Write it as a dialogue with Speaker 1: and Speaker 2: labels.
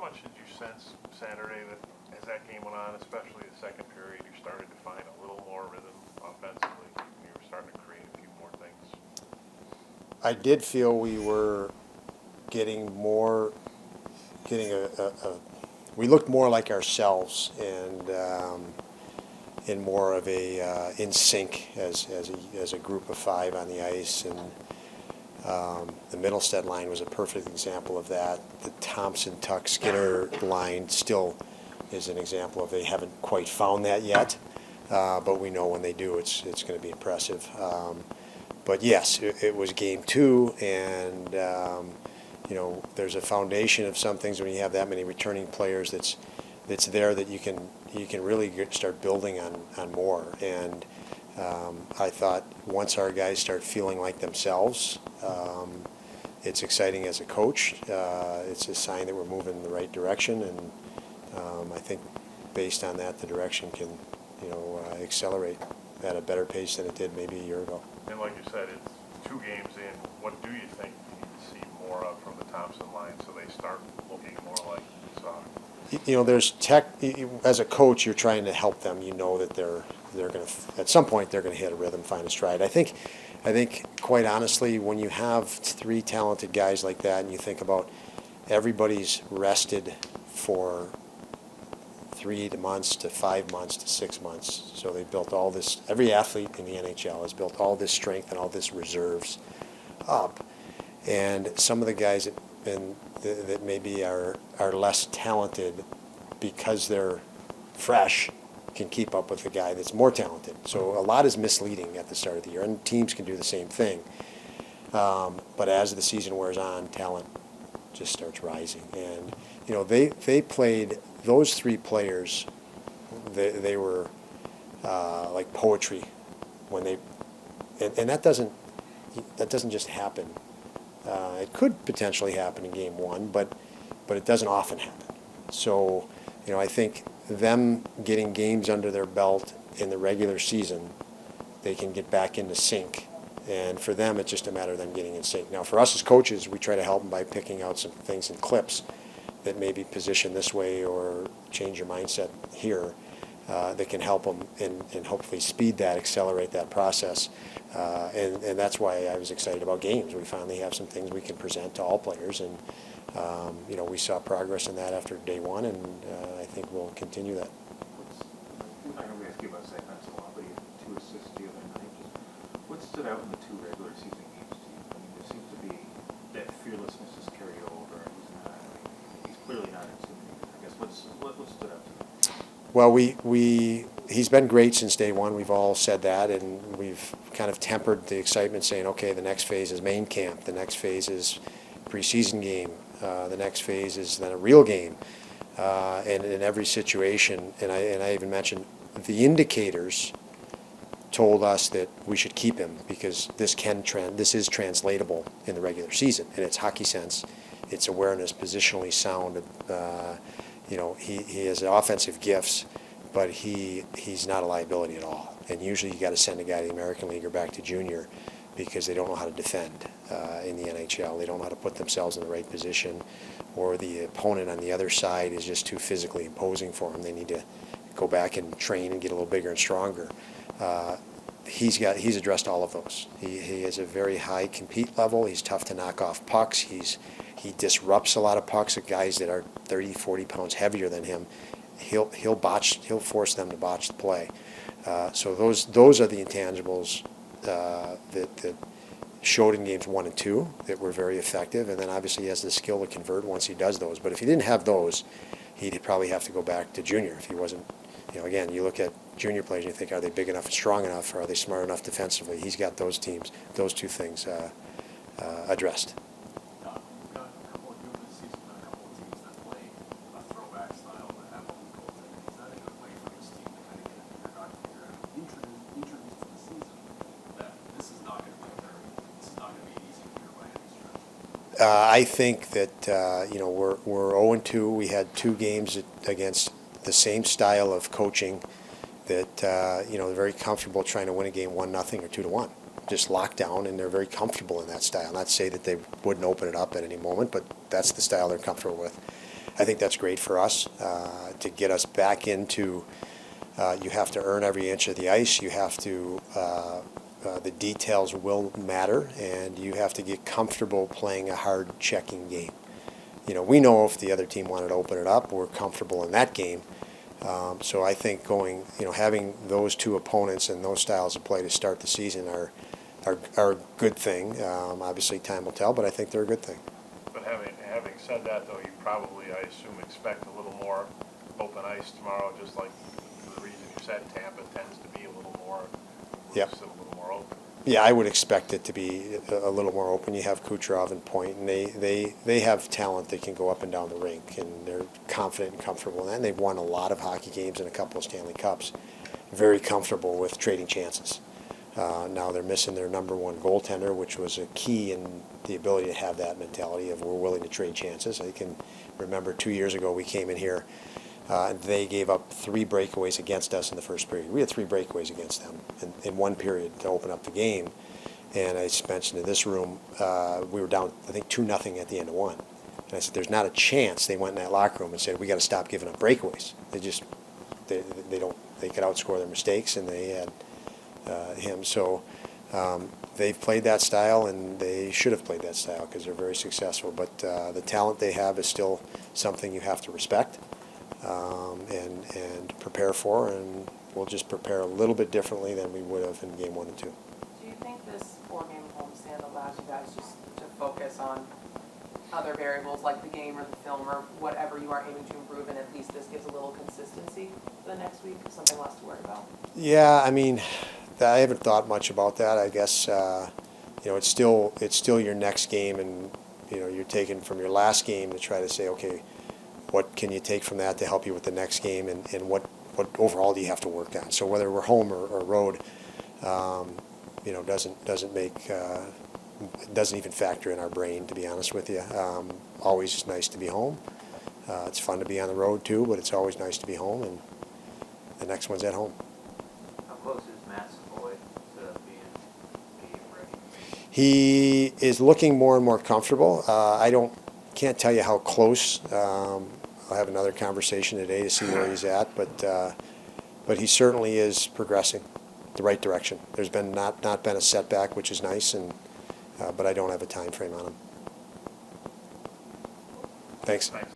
Speaker 1: much did you sense Saturday that as that game went on, especially the second period, you started to find a little more rhythm offensively? You were starting to create a few more things.
Speaker 2: I did feel we were getting more, getting we looked more like ourselves and in more of a in sync as a group of five on the ice. And the Middlestead line was a perfect example of that. The Thompson, Tuck, Skinner line still is an example of they haven't quite found that yet, but we know when they do, it's going to be impressive. But yes, it was game two, and there's a foundation of some things when you have that many returning players that's there that you can really start building on more. And I thought once our guys start feeling like themselves, it's exciting as a coach. It's a sign that we're moving in the right direction, and I think based on that, the direction can accelerate at a better pace than it did maybe a year ago.
Speaker 1: And like you said, it's 2 games in. What do you think you need to see more of from the Thompson line so they start looking more like we saw?
Speaker 2: There's as a coach, you're trying to help them. You know that they're going to, at some point, they're going to hit a rhythm, find a stride. I think, quite honestly, when you have 3 talented guys like that, and you think about everybody's rested for 3 months to 5 months to 6 months. So they built all this. Every athlete in the NHL has built all this strength and all this reserves up. And some of the guys that maybe are less talented because they're fresh can keep up with the guy that's more talented. So a lot is misleading at the start of the year, and teams can do the same thing. But as the season wears on, talent just starts rising. And they played, those 3 players. They were like poetry when they, and that doesn't just happen. It could potentially happen in game 1, but it doesn't often happen. So, I think them getting games under their belt in the regular season, they can get back into sync. And for them, it's just a matter of them getting in sync. Now, for us as coaches, we try to help them by picking out some things in clips that maybe position this way or change your mindset here that can help them and hopefully speed that, accelerate that process. And that's why I was excited about games. We finally have some things we can present to all players, and we saw progress in that after day 1, and I think we'll continue that.
Speaker 3: I know we asked you about second half a lot, but you had 2 assists the other night. What stood out in the 2 regular season games to you? I mean, there seems to be that fearlessness is carried over. He's clearly not intimidated. I guess what stood out to you?
Speaker 2: Well, he's been great since day 1. We've all said that, and we've kind of tempered the excitement, saying, okay, the next phase is main camp, the next phase is preseason game, the next phase is then a real game, and in every situation. And I even mentioned the indicators told us that we should keep him because this is translatable in the regular season, and it's hockey sense, it's awareness, positionally sound. He has offensive gifts, but he's not a liability at all. And usually you got to send a guy to the American League or back to junior because they don't know how to defend in the NHL. They don't know how to put themselves in the right position, or the opponent on the other side is just too physically imposing for them. They need to go back and train and get a little bigger and stronger. He's addressed all of those. He has a very high compete level. He's tough to knock off pucks. He disrupts a lot of pucks at guys that are 30, 40 pounds heavier than him. He'll force them to botch the play. So those are the intangibles that showed in games 1 and 2 that were very effective. And then obviously he has the skill to convert once he does those. But if he didn't have those, he'd probably have to go back to junior if he wasn't. Again, you look at junior players and you think, are they big enough and strong enough, or are they smart enough defensively? He's got those 2 things addressed. I think that we're 0-2. We had 2 games against the same style of coaching that they're very comfortable trying to win a game 1-0 or 2-1, just locked down, and they're very comfortable in that style. Not to say that they wouldn't open it up at any moment, but that's the style they're comfortable with. I think that's great for us to get us back into. You have to earn every inch of the ice. You have to. The details will matter, and you have to get comfortable playing a hard checking game. You know, we know if the other team wanted to open it up, we're comfortable in that game. So I think having those two opponents and those styles of play to start the season are a good thing. Obviously, time will tell, but I think they're a good thing.
Speaker 1: But having said that, though, you probably, I assume, expect a little more open ice tomorrow, just like the reason you said Tampa tends to be a little more loose
Speaker 2: Yep.
Speaker 1: and a little more open.
Speaker 2: Yeah, I would expect it to be a little more open. You have Kucherov and Point, and they have talent that can go up and down the rink, and they're confident and comfortable in that. And they've won a lot of hockey games and a couple of Stanley Cups. Very comfortable with trading chances. Now they're missing their number one goaltender, which was a key in the ability to have that mentality of we're willing to trade chances. I can remember 2 years ago we came in here. They gave up 3 breakaways against us in the first period. We had 3 breakaways against them in one period to open up the game. And I just mentioned in this room, we were down, I think, 2-0 at the end of one. And I said, there's not a chance. They went in that locker room and said, we got to stop giving up breakaways. They could outscore their mistakes, and they had him. So they've played that style, and they should have played that style because they're very successful. But the talent they have is still something you have to respect. And prepare for, and we'll just prepare a little bit differently than we would have in game 1 and 2.
Speaker 4: Do you think this 4-game homestand allows you guys just to focus on other variables like the game or the film or whatever you are aiming to improve, and at least this gives a little consistency for the next week, something less to worry about?
Speaker 2: Yeah, I mean, I haven't thought much about that. I guess it's still your next game, and you're taking from your last game to try to say, okay, what can you take from that to help you with the next game, and what overall do you have to work on? So whether we're home or road, doesn't even factor in our brain, to be honest with you. Always nice to be home. It's fun to be on the road too, but it's always nice to be home, and the next one's at home.
Speaker 5: How close is Matt Savoy to being game ready?
Speaker 2: He is looking more and more comfortable. Can't tell you how close. I'll have another conversation today to see where he's at, but he certainly is progressing the right direction. There's been not been a setback, which is nice, but I don't have a time frame on him. Thanks.
Speaker 1: Thanks.